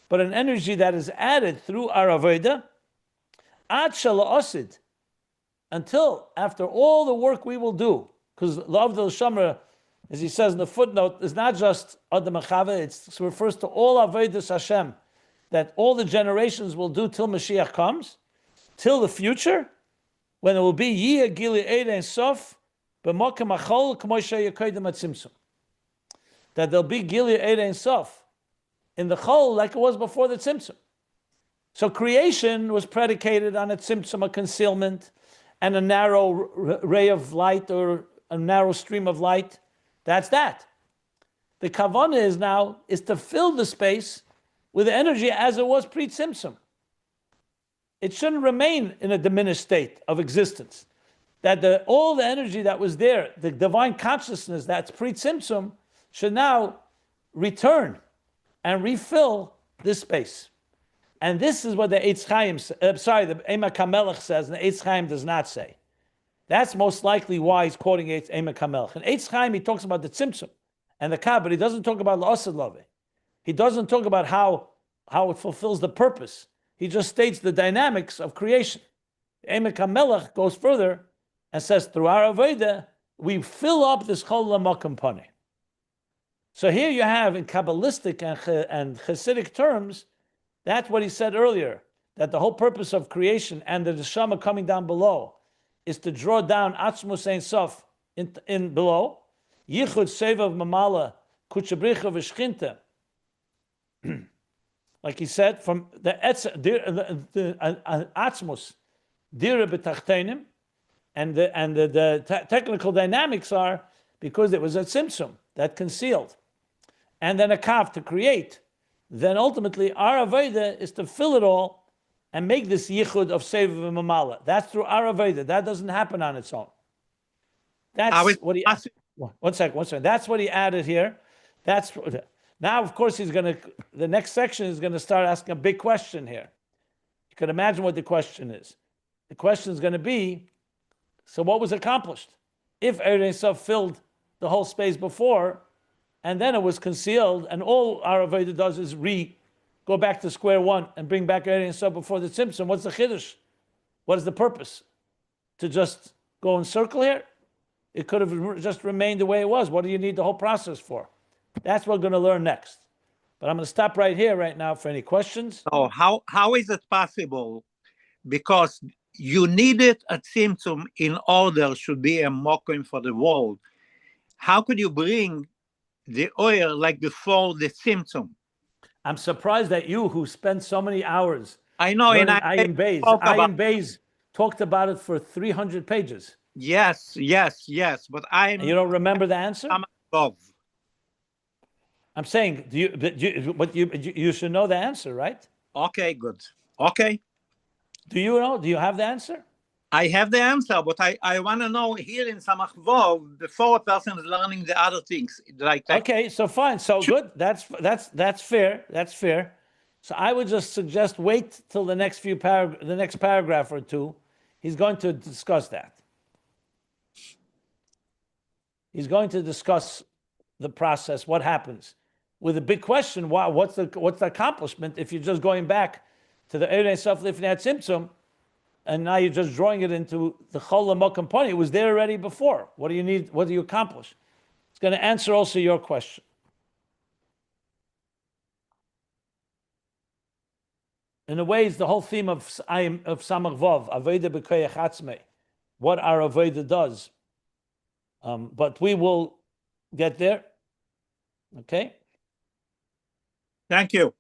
but an energy that is added through our Avodah, Ad Shala'osid, until after all the work we will do, because Love Del Shamra, as he says in the footnote, is not just Adam Achava, it refers to all Avodas Hashem, that all the generations will do till Mashiach comes, till the future, when it will be Yiyah Gili Eid Ein Sof, that there'll be Gili Eid Ein Sof in the Chol like it was before the Tzimtzum. So creation was predicated on a Tzimtzum, a concealment, and a narrow ray of light or a narrow stream of light. That's that. The Kavanah is to fill the space with energy as it was pre-Tzimtzum. It shouldn't remain in a diminished state of existence. That all the energy that was there, the divine consciousness that's pre-Tzimtzum, should now return and refill this space. And this is what the Eitz Chaim, the Emek HaMelech says, and the Eitz Chaim does not say. That's most likely why he's quoting Emek HaMelech. In Eitz Chaim, he talks about the Tzimtzum and the Kav, but he doesn't talk about L'Osed Love. He doesn't talk about how it fulfills the purpose. He just states the dynamics of creation. Emek HaMelech goes further and says, through our Avodah, we fill up this Chol L'Mokim Poneh. So here you have, in Kabbalistic and Hasidic terms, that's what he said earlier, that the whole purpose of creation and the Neshama coming down below is to draw down Atzmus Ein Sof in below, Yichud Sovev Memaleh Kuchabricha V'Shchinta, like he said, from the Atzmus, Dirah B'Tachtonim, and the technical dynamics are because it was a tzimtzum that concealed, and then a kav to create. Then ultimately our avodah is to fill it all and make this yichud of Sovev and Memaleh. That's through our avodah. That doesn't happen on its own. That's what he. One second. That's what he added here. Now, of course, the next section is going to start asking a big question here. You can imagine what the question is. The question is going to be, so what was accomplished? If Eretz Yisrael filled the whole space before, and then it was concealed, and all our avodah does is go back to square one and bring back Eretz Yisrael before the Tzimtzum, what's the chiddush? What is the purpose? To just go in circle here? It could have just remained the way it was. What do you need the whole process for? That's what we're going to learn next. But I'm going to stop right here right now for any questions. Oh, how is it possible? Because you needed a tzimtzum in order should be a mokim for the world. How could you bring the oil like before the tzimtzum? I'm surprised that you, who spent so many hours, I know, and Ayin Beis talked about it for 300 pages. Yes, but And you don't remember the answer? Above. I'm saying, you should know the answer, right? Okay, good. Okay. Do you know? Do you have the answer? I have the answer, but I want to know here in Samach before a person is learning the other things. Okay, so fine. So good. That's fair. That's fair. So I would just suggest wait till the next paragraph or two. He's going to discuss that. He's going to discuss the process, what happens. With a big question, what's the accomplishment if you're just going back to the Eretz Yisrael Lifnei Tzimtzum, and now you're just drawing it into the Chol HaMokum Poni. It was there already before. What do you need? What do you accomplish? It's going to answer also your question. In a way, it's the whole theme of Samach Vav, Avodah B'Koyach Atzmei, what our Avodah does. But we will get there. Okay? Thank you.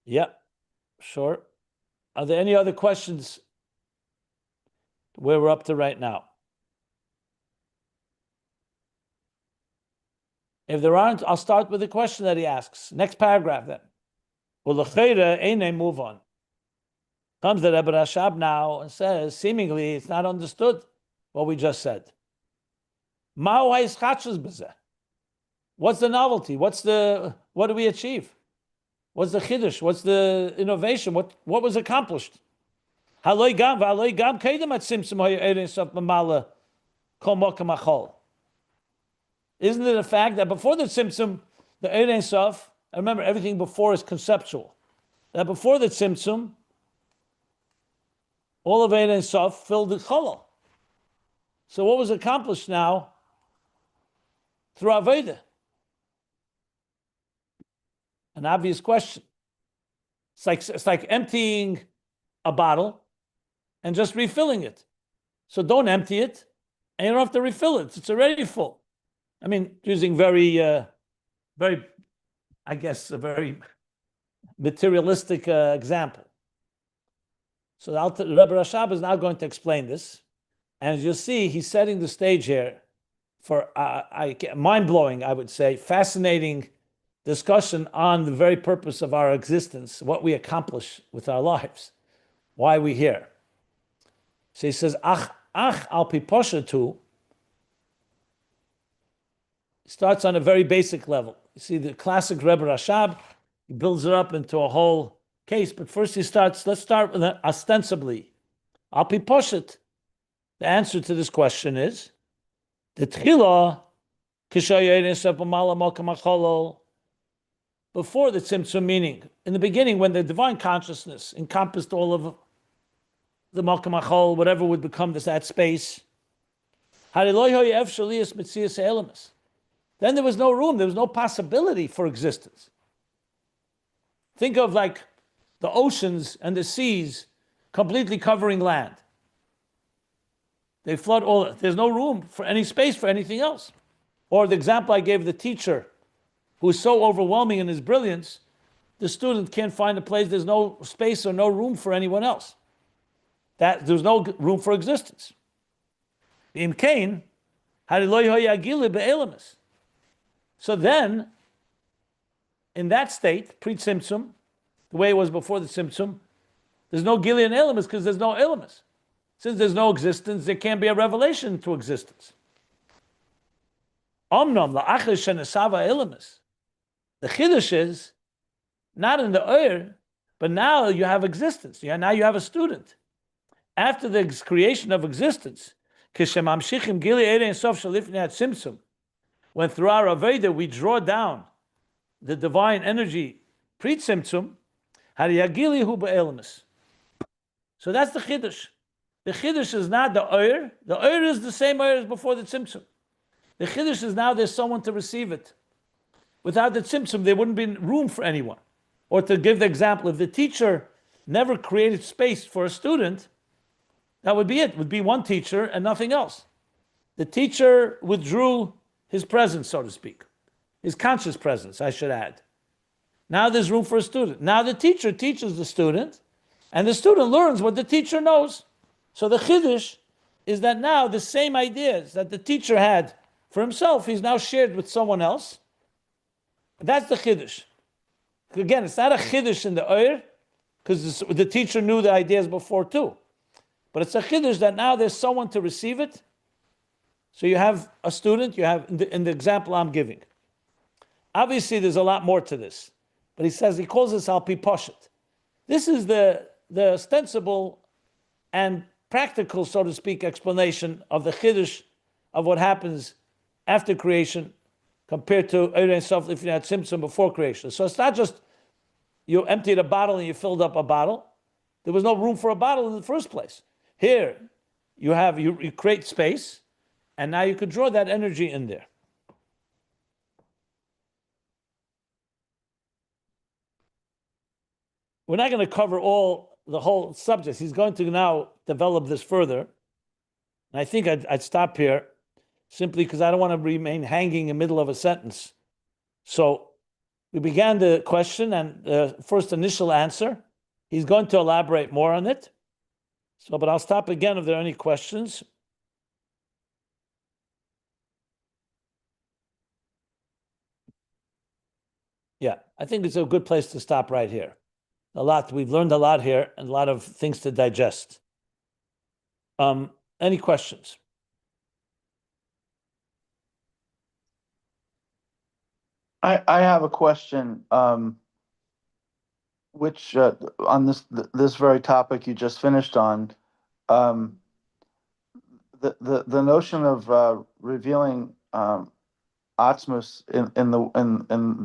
Yeah, sure. Are there any other questions where we're up to right now? If there aren't, I'll start with the question that he asks. Next paragraph then. Well, the move on. Comes the Rebbe Rashab now and says, seemingly it's not understood what we just said. What's the novelty? What do we achieve? What's the chiddush? What's the innovation? What was accomplished? Isn't it a fact that before the tzimtzum, the Ein Sof, I remember everything before is conceptual, that before the tzimtzum, all of Ein Sof filled the cholol. So what was accomplished now through Avodah? An obvious question. It's like emptying a bottle and just refilling it. So don't empty it, and you don't have to refill it. It's already full. I mean, using very, I guess, a very materialistic example. So the Rebbe Rashab is now going to explain this. And as you'll see, he's setting the stage here for mind-blowing, I would say, fascinating discussion on the very purpose of our existence, what we accomplish with our lives, why we're here. So he says, Ach al pi poshatu, starts on a very basic level. You see, the classic Rebbe Rashab, he builds it up into a whole case, but first let's start with ostensibly. Al pi poshet, the answer to this question is, the tchila, before the tzimtzum, meaning in the beginning when the divine consciousness encompassed all of the Malkam Achol, whatever would become that space, then there was no room, there was no possibility for existence. Think of like the oceans and the seas completely covering land. They flood all, there's no room for any space for anything else. Or the example I gave the teacher, who is so overwhelming in his brilliance, the student can't find a place. There's no space or no room for anyone else. That there's no room for existence. So then, in that state, pre-Tzimtzum, the way it was before the Tzimtzum, there's no Gili and Elamus because there's no Elamus. Since there's no existence, there can't be a revelation to existence. Omnom la'achish shenesava Elamus. The Chiddush is not in the Oyer, but now you have existence. Now you have a student. After the creation of existence, when through our Aveda we draw down the divine energy pre-Tzimtzum, so that's the Chiddush. The Chiddush is not the Oyer. The Oyer is the same Oyer as before the Tzimtzum. The Chiddush is now there's someone to receive it. Without the Tzimtzum, there wouldn't be room for anyone. Or to give the example, if the teacher never created space for a student, that would be it. It would be one teacher and nothing else. The teacher withdrew his presence, so to speak. His conscious presence, I should add. Now there's room for a student. Now the teacher teaches the student, and the student learns what the teacher knows. So the Chiddush is that now the same ideas that the teacher had for himself, he's now shared with someone else. That's the Chiddush. Again, it's not a Chiddush in the Oyer, because the teacher knew the ideas before too. But it's a Chiddush that now there's someone to receive it. So you have a student, you have, in the example I'm giving. Obviously, there's a lot more to this. But he calls this Al-Pi Poshet. This is the ostensible and practical, so to speak, explanation of the Chiddush of what happens after creation compared to Eirei and Sof Lifnei Tzimtzum before creation. So it's not just you emptied a bottle and you filled up a bottle. There was no room for a bottle in the first place. Here, you create space, and now you could draw that energy in there. We're not going to cover the whole subject. He's going to now develop this further. And I think I'd stop here simply because I don't want to remain hanging in the middle of a sentence. So we began the question and the first initial answer. He's going to elaborate more on it. So, but I'll stop again if there are any questions. Yeah, I think it's a good place to stop right here. We've learned a lot here and a lot of things to digest. Any questions? I have a question, which on this very topic you just finished on, the notion of revealing Atzmus in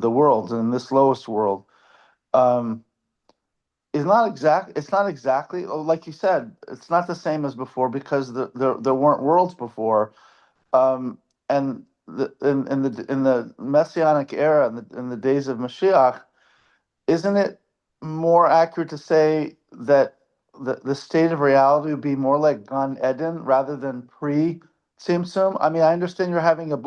the world, in this lowest world, is not exact. It's not exactly like you said. It's not the same as before because there weren't worlds before, and in the Messianic era, in the days of Mashiach, isn't it more accurate to say that the state of reality would be more like Gan Eden rather than pre-Tzimtzum? I mean, I understand you're having a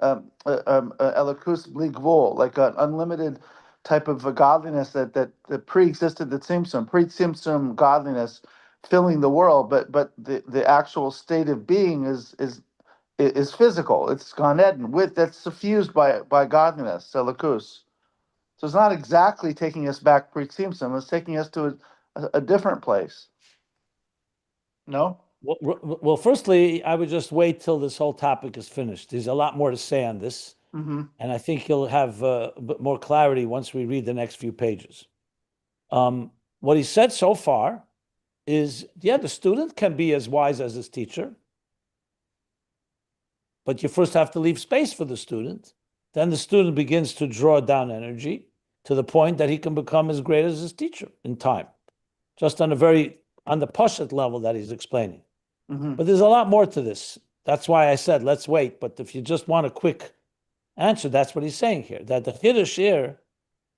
Elokus Bli Gvul, like an unlimited type of a godliness that pre-existed the Tzimtzum, pre-Tzimtzum godliness filling the world, but the actual state of being is physical. It's Gan Eden that's suffused by godliness, Elokus. So it's not exactly taking us back pre-Tzimtzum. It's taking us to a different place. No? Well, firstly, I would just wait till this whole topic is finished. There's a lot more to say on this. Mm-hmm. And I think you'll have a bit more clarity once we read the next few pages. What he said so far is, the student can be as wise as his teacher, but you first have to leave space for the student. Then the student begins to draw down energy to the point that he can become as great as his teacher in time, just on the Pashat level that he's explaining. Mm-hmm. But there's a lot more to this. That's why I said, let's wait. But if you just want a quick answer, that's what he's saying here. That the Chiddush here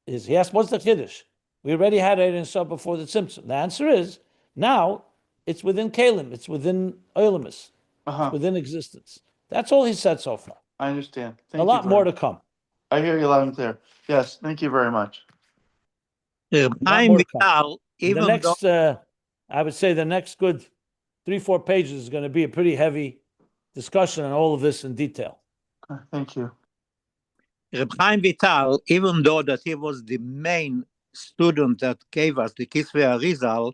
is, he asked, what's the Chiddush? We already had it in Sovev before the Tzimtzum. The answer is, now it's within Kalim, it's within Oilimus, it's within existence. That's all he said so far. I understand. A lot more to come. I hear you loud and clear. Yes, thank you very much. Reb Not Chaim more Vital, The even though next, I would say the next good 3-4 pages is going to be a pretty heavy discussion on all of this in detail. Thank you. Reb Chaim Vital, even though that he was the main student that gave us the Kisvei Arizal,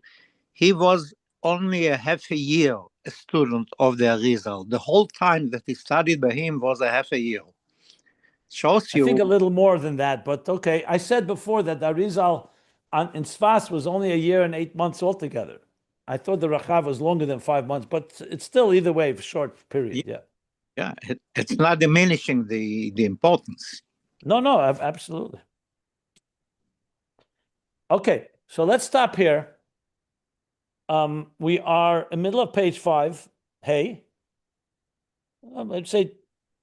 he was only a half a year a student of the Arizal. The whole time that he studied by him was a half a year. Shows I think a you, little more than that, but okay. I said before that the Arizal in Sfas was only a year and 8 months altogether. I thought the Rachav was longer than 5 months, but it's still either way a short period. Yeah. it's not diminishing the importance. No, absolutely. Okay, so let's stop here. We are in the middle of page 5. Hey, I'd say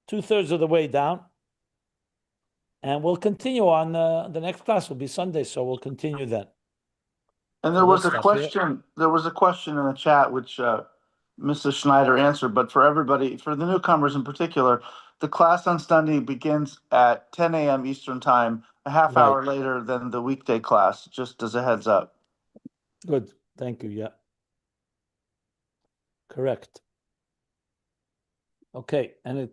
2/3 of the way down. And we'll continue on the next class will be Sunday, so we'll continue then. And So there was let's a stop here. question. There was a question in the chat which Mrs. Schneider answered, but for everybody, for the newcomers in particular, the class on Sunday begins at 10 a.m. Eastern time, a half Right. hour later than the weekday class. Just as a heads up. Good. Thank you. Yeah. Correct. Okay. And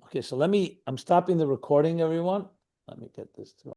okay. So I'm stopping the recording, everyone. Let me get this to